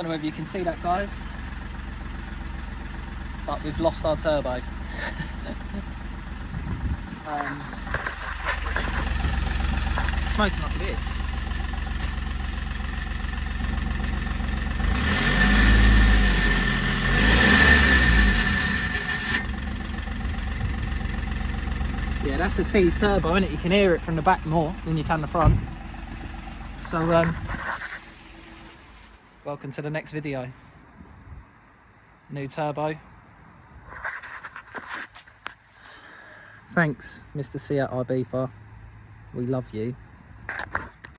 Don't know whether you can see that, guys, but we've lost our turbo. Smoking like it is. Yeah, that's the C's turbo, isn't it? You can hear it from the back more than you can the front. So, welcome to the next video. New turbo. Thanks, Mr. Seat Ibiza. We love you.